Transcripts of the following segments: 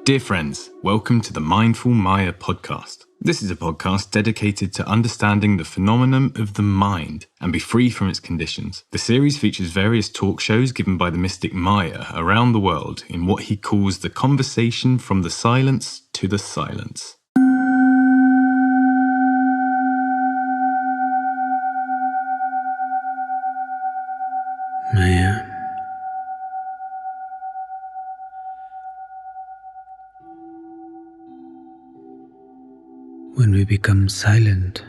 Dear friends, welcome to the Mindful Maya podcast. This is a podcast dedicated to understanding the phenomenon of the mind and be free from its conditions. The series features various talk shows given by the mystic Maya around the world in what he calls the conversation from the silence to the silence. Maya, when we become silent,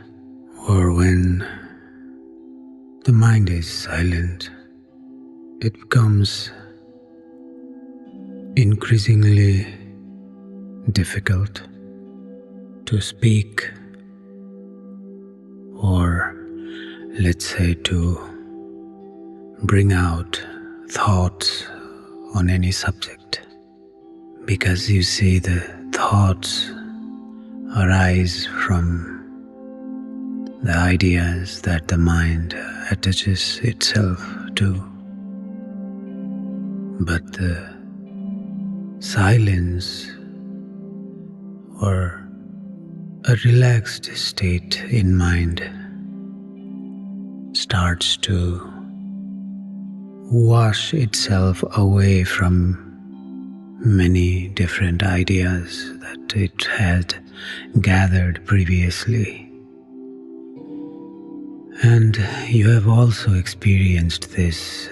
or when the mind is silent, it becomes increasingly difficult to speak, or let's say to bring out thoughts on any subject, because you see the thoughts arise from the ideas that the mind attaches itself to. But the silence, or a relaxed state in mind, starts to wash itself away from many different ideas that it had gathered previously. And you have also experienced this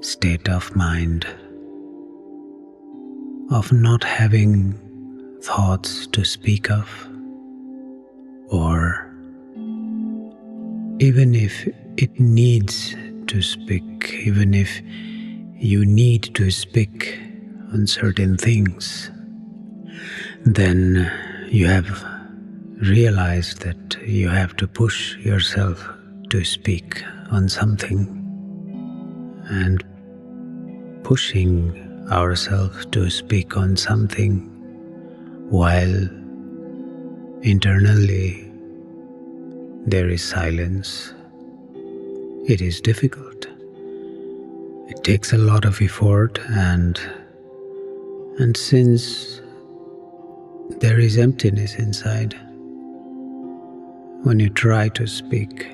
state of mind of not having thoughts to speak of, or even if it needs to speak, even if you need to speak on certain things, then you have realized that you have to push yourself to speak on something. And pushing ourselves to speak on something while internally there is silence, it is difficult. It takes a lot of effort, and since there is emptiness inside, when you try to speak,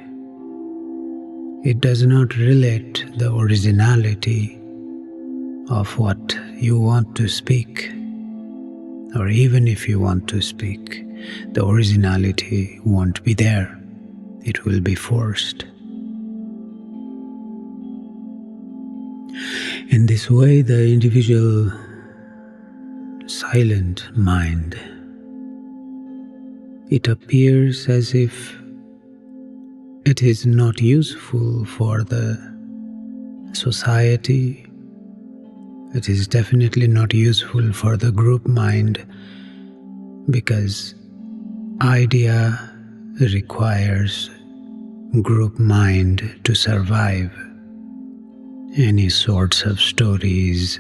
it does not relate the originality of what you want to speak. Or even if you want to speak, the originality won't be there. It will be forced. In this way, the individual silent mind, it appears as if it is not useful for the society. It is definitely not useful for the group mind, because idea requires group mind to survive. Any sorts of stories,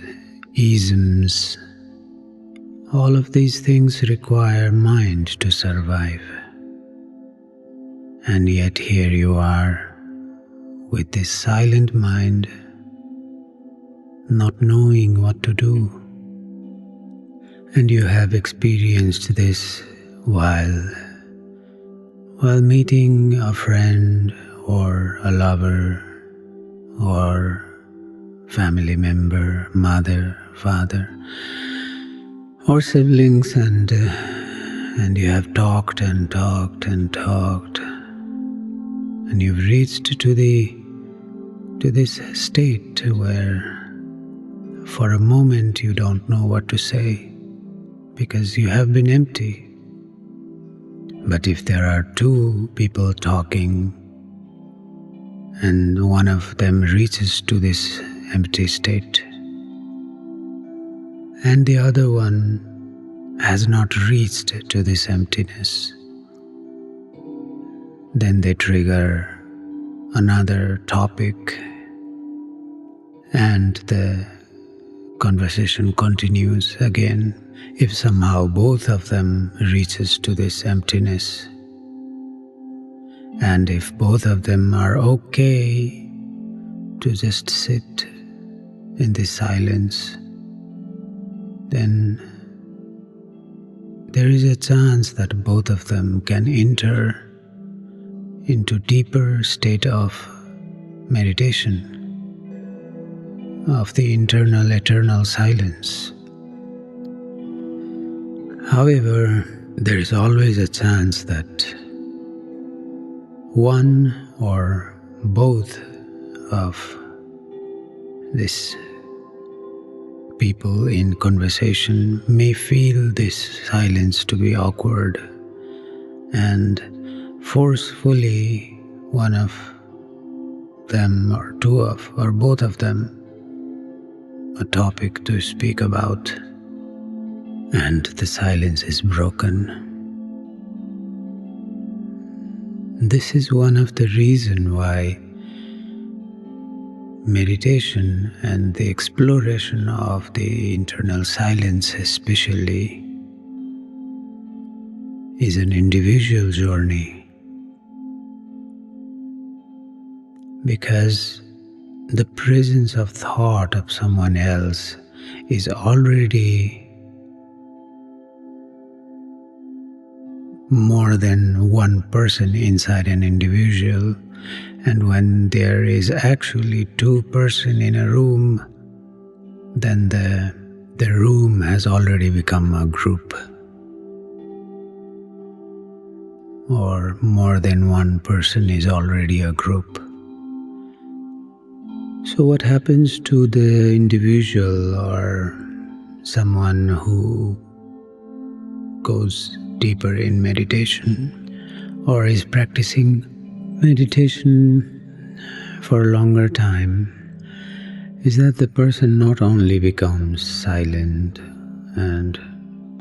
isms, all of these things require mind to survive. And yet here you are with this silent mind, not knowing what to do. And you have experienced this while meeting a friend or a lover or family member, mother, father, or siblings, and you have talked and talked and talked, and you've reached to this state where for a moment you don't know what to say, because you have been empty. But if there are two people talking, and one of them reaches to this empty state, and the other one has not reached to this emptiness, then they trigger another topic, and the conversation continues again. If somehow both of them reaches to this emptiness, and if both of them are okay to just sit in this silence, then there is a chance that both of them can enter into deeper state of meditation, of the internal eternal silence. However, there is always a chance that one or both of these people in conversation may feel this silence to be awkward, and forcefully one of them or two of or both of them a topic to speak about, and the silence is broken. This is one of the reasons why meditation and the exploration of the internal silence especially is an individual journey, because the presence of thought of someone else is already more than one person inside an individual, and when there is actually two persons in a room, then the room has already become a group, or more than one person is already a group. So what happens to the individual or someone who goes deeper in meditation or is practicing meditation for a longer time is that the person not only becomes silent and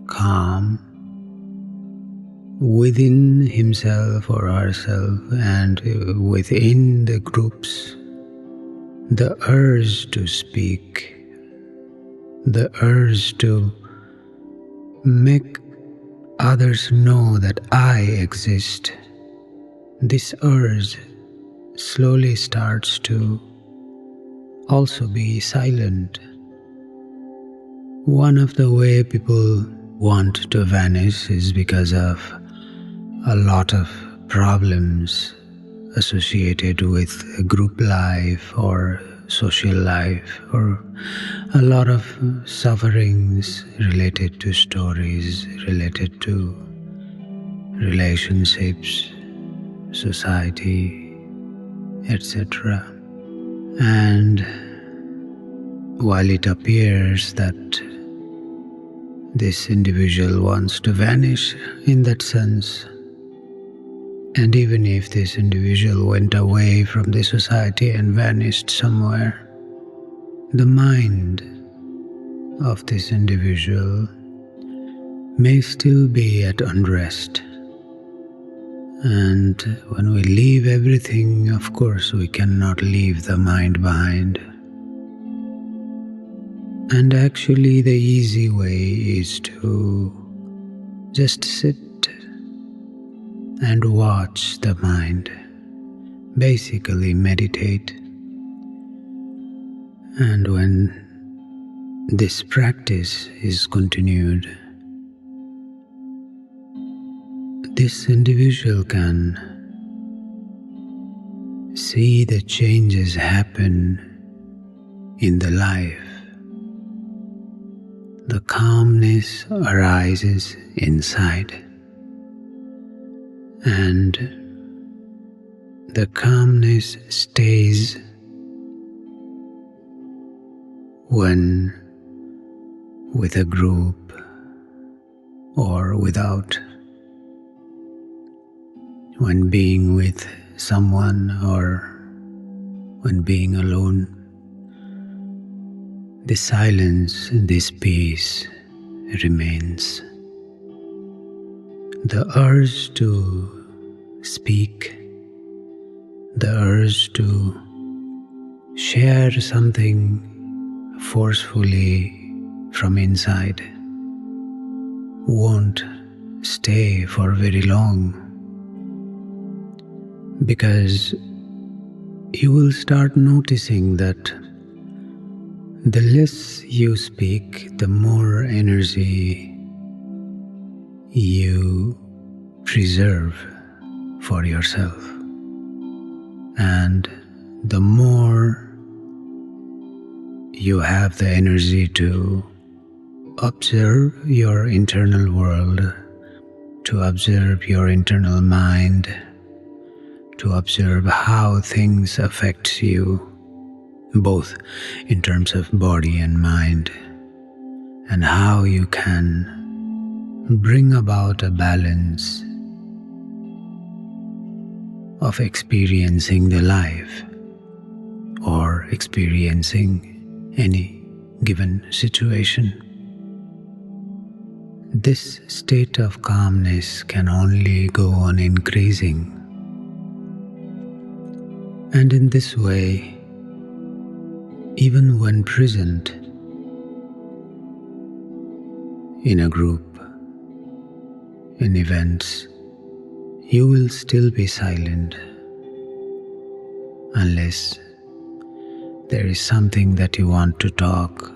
calm within himself or herself and within the groups, the urge to speak, the urge to make others know that I exist, this urge slowly starts to also be silent. One of the way people want to vanish is because of a lot of problems associated with group life or social life, or a lot of sufferings related to stories, related to relationships, society, etc. And while it appears that this individual wants to vanish in that sense, and even if this individual went away from the society and vanished somewhere, the mind of this individual may still be at unrest. And when we leave everything, of course, we cannot leave the mind behind. And actually, the easy way is to just sit and watch the mind, basically meditate. And when this practice is continued, this individual can see the changes happen in the life. The calmness arises inside, and the calmness stays when with a group or without, when being with someone or when being alone. The silence, this peace remains. The urge to speak, the urge to share something forcefully from inside won't stay for very long, because you will start noticing that the less you speak, the more energy you preserve for yourself. And the more you have the energy to observe your internal world, to observe your internal mind, to observe how things affect you, both in terms of body and mind, and how you can bring about a balance of experiencing the life or experiencing any given situation. This state of calmness can only go on increasing. And in this way, even when present in a group, in events, you will still be silent unless there is something that you want to talk,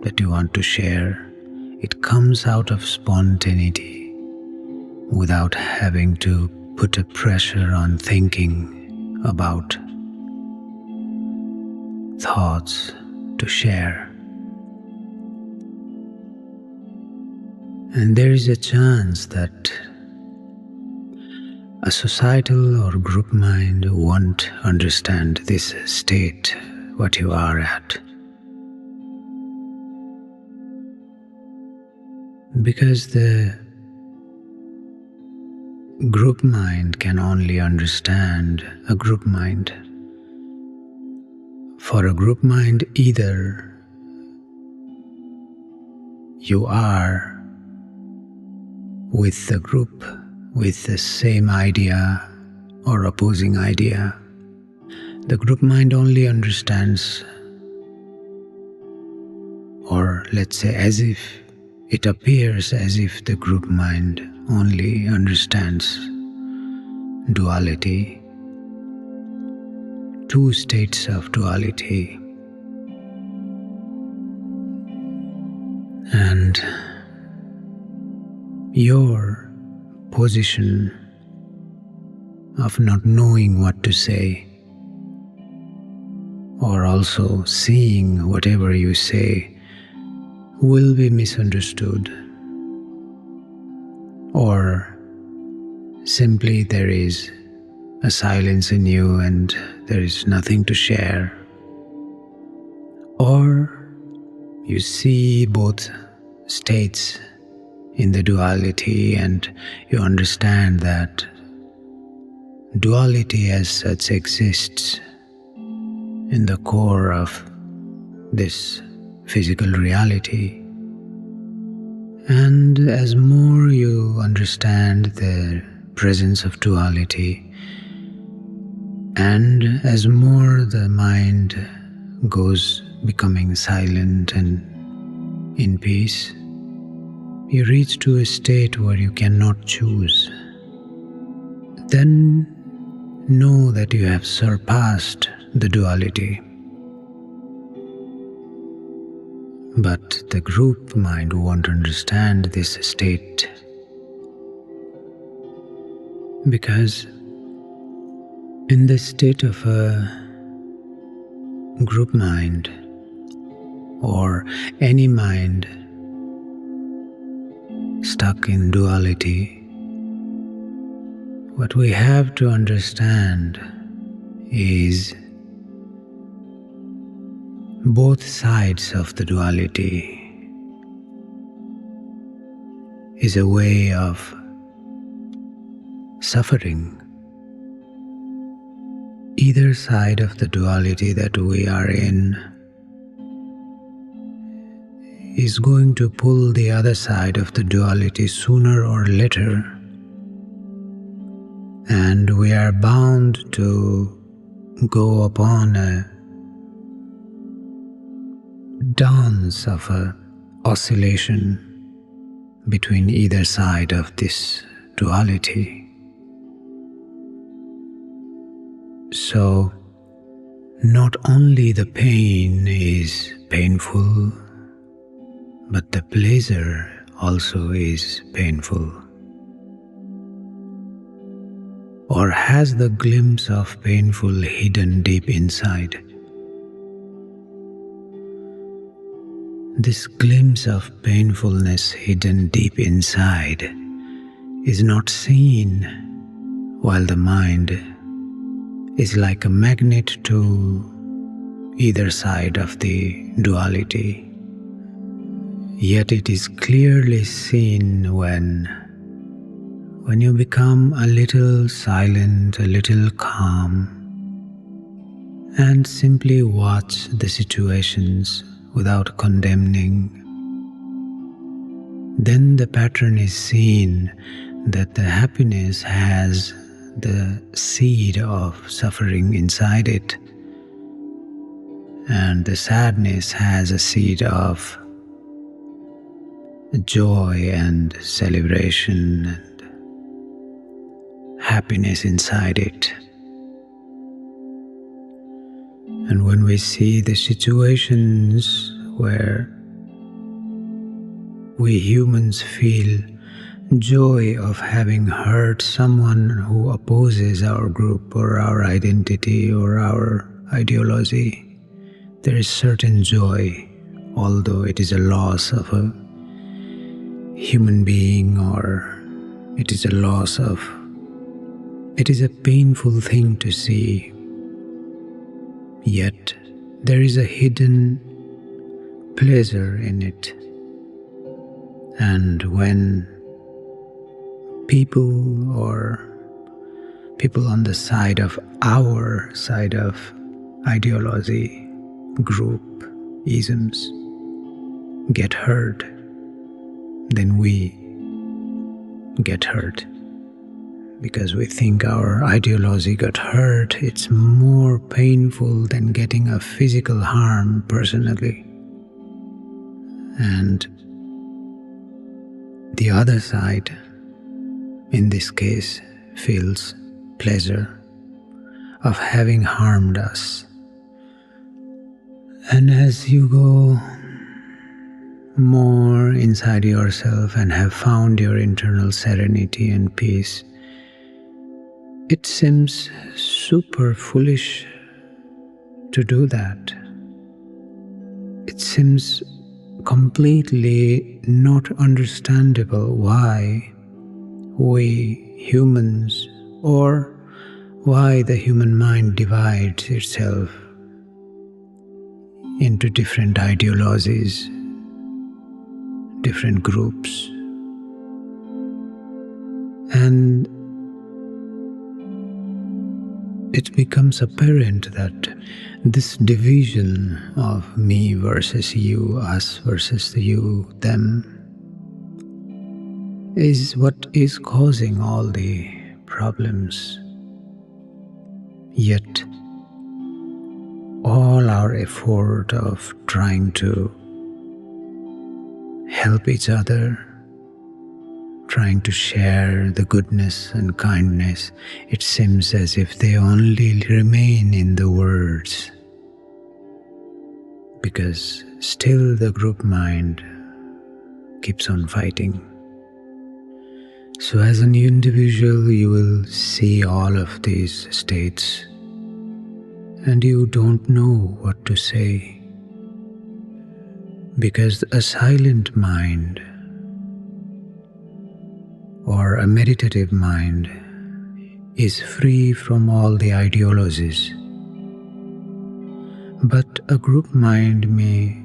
that you want to share. It comes out of spontaneity without having to put a pressure on thinking about thoughts to share. And there is a chance that a societal or group mind won't understand this state, what you are at. Because the group mind can only understand a group mind. For a group mind, either you are with the group with the same idea or opposing idea. The group mind only understands, or let's say as if it appears as if the group mind only understands duality, two states of duality. And your position of not knowing what to say, or also seeing whatever you say, will be misunderstood, or simply there is a silence in you and there is nothing to share, or you see both states in the duality and you understand that duality as such exists in the core of this physical reality. And as more you understand the presence of duality, and as more the mind goes becoming silent and in peace, you reach to a state where you cannot choose. Then know that you have surpassed the duality. But the group mind won't understand this state, because in the state of a group mind or any mind stuck in duality, what we have to understand is both sides of the duality is a way of suffering. Either side of the duality that we are in is going to pull the other side of the duality sooner or later, and we are bound to go upon a dance of a oscillation between either side of this duality. So not only the pain is painful, but the pleasure also is painful, or has the glimpse of painful hidden deep inside. This glimpse of painfulness hidden deep inside is not seen, while the mind is like a magnet to either side of the duality. Yet it is clearly seen when you become a little silent, a little calm, and simply watch the situations without condemning. Then the pattern is seen that the happiness has the seed of suffering inside it, and the sadness has a seed of joy and celebration and happiness inside it. And when we see the situations where we humans feel joy of having hurt someone who opposes our group or our identity or our ideology, there is certain joy, although it is a loss of a human being, or it is a painful thing to see. Yet there is a hidden pleasure in it. And when people on the side of our side of ideology, group, isms, get hurt, then we get hurt. Because we think our ideology got hurt, it's more painful than getting a physical harm personally. And the other side, in this case, feels pleasure of having harmed us. And as you go more inside yourself and have found your internal serenity and peace, it seems super foolish to do that. It seems completely not understandable why we humans, or why the human mind divides itself into different ideologies, different groups. And it becomes apparent that this division of me versus you, us versus you, them, is what is causing all the problems. Yet, all our effort of trying to help each other, trying to share the goodness and kindness, it seems as if they only remain in the words, because still the group mind keeps on fighting. So as an individual, you will see all of these states, and you don't know what to say, because a silent mind or a meditative mind is free from all the ideologies. But a group mind may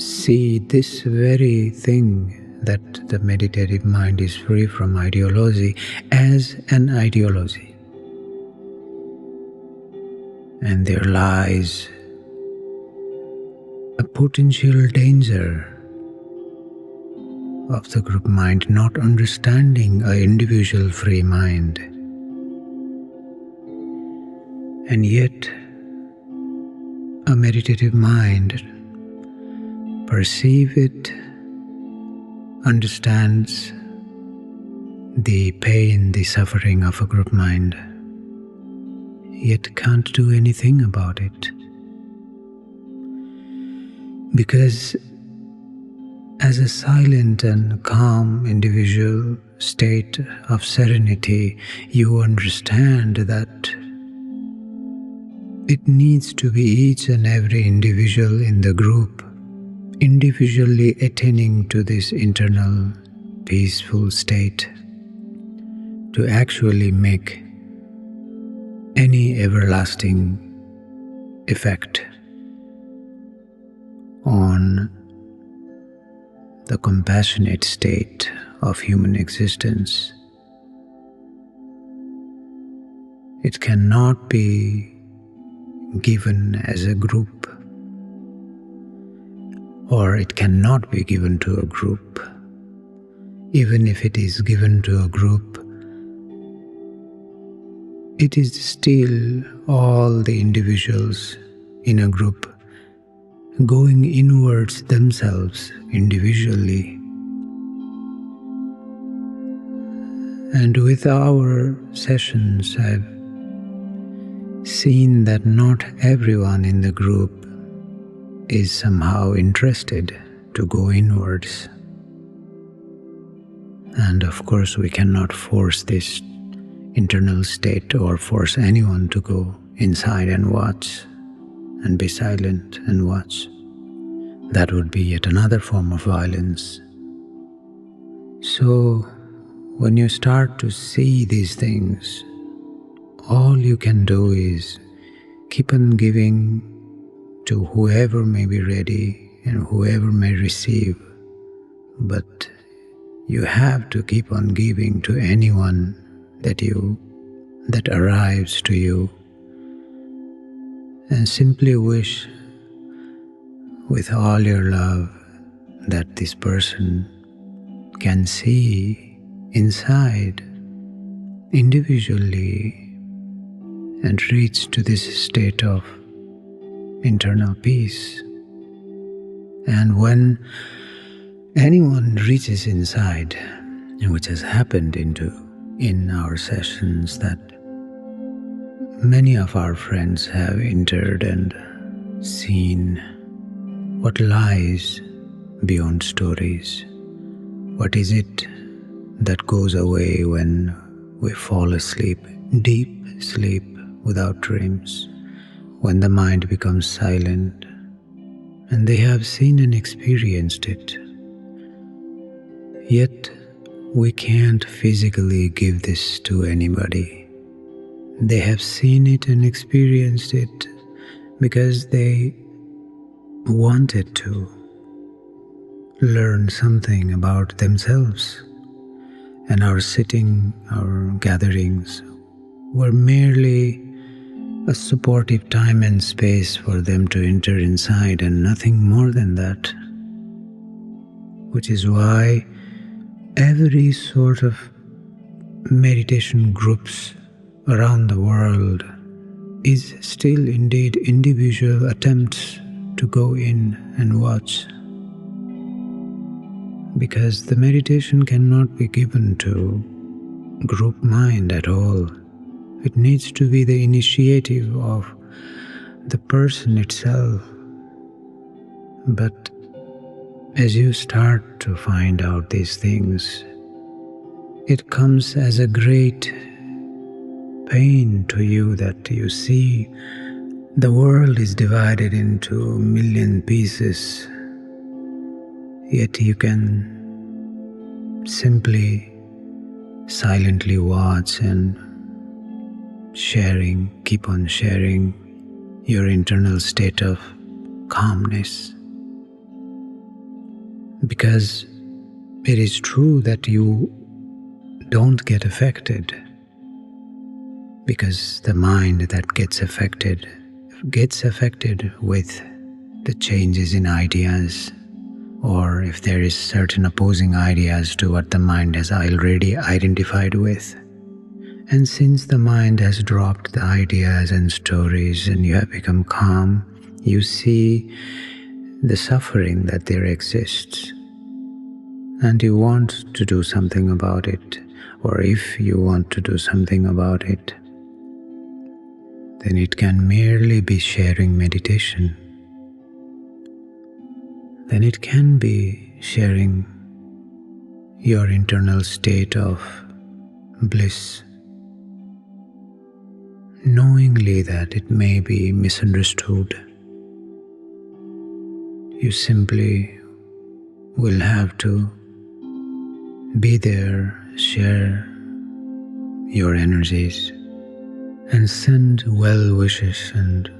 see this very thing, that the meditative mind is free from ideology, as an ideology. And there lies a potential danger of the group mind not understanding an individual free mind. And yet, a meditative mind perceives it, understands the pain, the suffering of a group mind, yet can't do anything about it, Because as a silent and calm individual state of serenity, you understand that it needs to be each and every individual in the group individually attaining to this internal peaceful state to actually make any everlasting effect on the compassionate state of human existence. It cannot be given as a group, or it cannot be given to a group. Even if it is given to a group, it is still all the individuals in a group going inwards themselves individually. And with our sessions, I've seen that not everyone in the group is somehow interested to go inwards. And of course, we cannot force this internal state or force anyone to go inside and watch and be silent and watch. That would be yet another form of violence. So, when you start to see these things, all you can do is keep on giving to whoever may be ready and whoever may receive. But you have to keep on giving to anyone that arrives to you, and simply wish with all your love that this person can see inside individually and reach to this state of internal peace. And when anyone reaches inside, which has happened in our sessions, that many of our friends have entered and seen what lies beyond stories. What is it that goes away when we fall asleep, deep sleep without dreams, when the mind becomes silent? And they have seen and experienced it. Yet we can't physically give this to anybody. They have seen it and experienced it because they wanted to learn something about themselves. And our gatherings were merely a supportive time and space for them to enter inside, and nothing more than that. Which is why every sort of meditation groups around the world is still indeed individual attempts to go in and watch. Because the meditation cannot be given to group mind at all. It needs to be the initiative of the person itself. But as you start to find out these things, it comes as a great pain to you that you see the world is divided into a million pieces, yet you can simply silently watch and keep on sharing your internal state of calmness. Because it is true that you don't get affected, because the mind that gets affected with the changes in ideas, or if there is certain opposing ideas to what the mind has already identified with. And since the mind has dropped the ideas and stories and you have become calm, you see the suffering that there exists. And you want to do something about it, or if you want to do something about it, then it can merely be sharing meditation. then it can be sharing your internal state of bliss, knowingly that it may be misunderstood. You simply will have to be there, share your energies, and send well wishes, and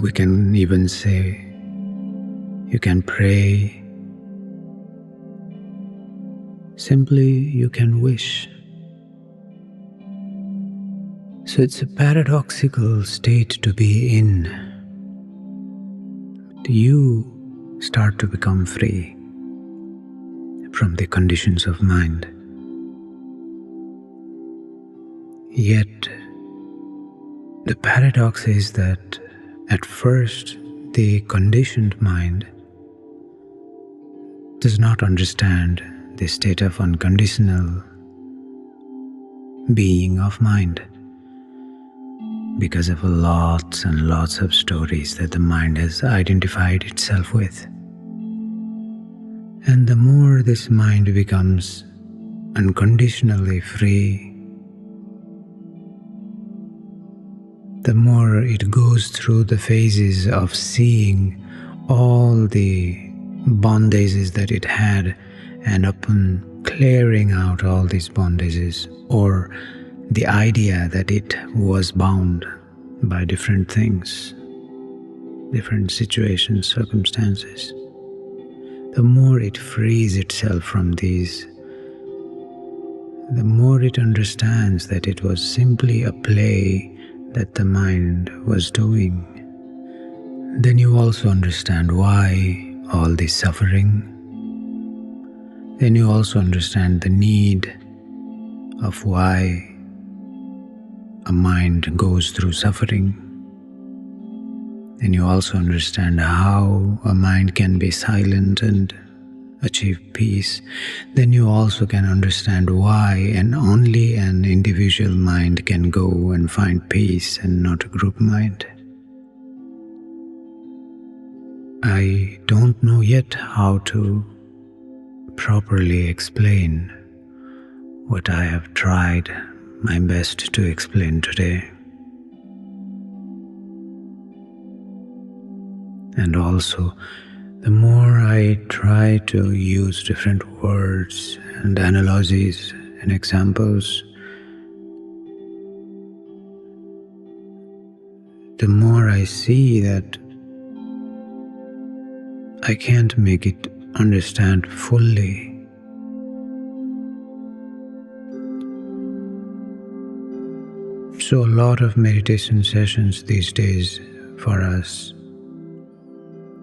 we can even say you can pray. Simply you can wish. So it's a paradoxical state to be in. You start to become free from the conditions of mind. Yet, the paradox is that at first the conditioned mind does not understand the state of unconditional being of mind because of lots and lots of stories that the mind has identified itself with. And the more this mind becomes unconditionally free, the more it goes through the phases of seeing all the bondages that it had, and upon clearing out all these bondages, or the idea that it was bound by different things, different situations, circumstances, the more it frees itself from these, the more it understands that it was simply a play that the mind was doing. Then you also understand why all this suffering. Then you also understand the need of why a mind goes through suffering. Then you also understand how a mind can be silent and achieve peace. Then you also can understand why and only an individual mind can go and find peace and not a group mind. I don't know yet how to properly explain what I have tried my best to explain today. And also, the more I try to use different words and analogies and examples, the more I see that I can't make it understand fully. So a lot of meditation sessions these days for us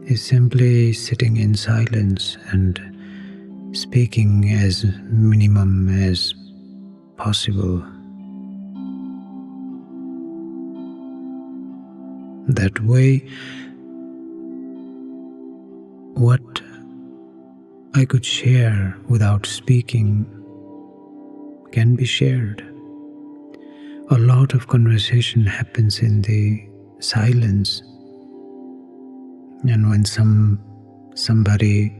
is simply sitting in silence and speaking as minimum as possible. That way, what I could share without speaking can be shared. A lot of conversation happens in the silence, and when somebody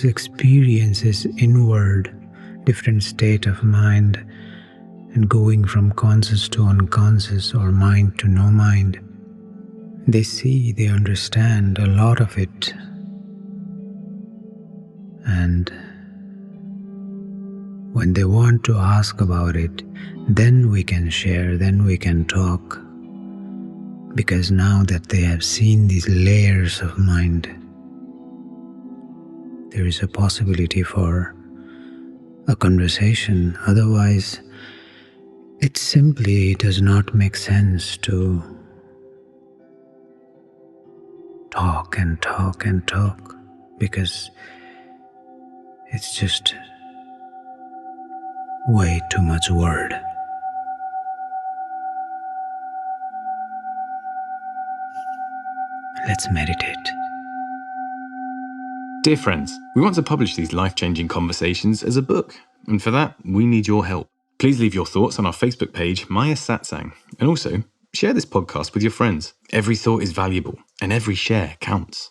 experiences inward, different state of mind, and going from conscious to unconscious or mind to no mind, they see, they understand a lot of it. And when they want to ask about it, then we can share, then we can talk. Because now that they have seen these layers of mind, there is a possibility for a conversation. Otherwise, it simply does not make sense to talk and talk and talk, because it's just way too much word. Let's meditate. Dear friends, we want to publish these life-changing conversations as a book, and for that, we need your help. Please leave your thoughts on our Facebook page, Maya Satsang, and also share this podcast with your friends. Every thought is valuable, and every share counts.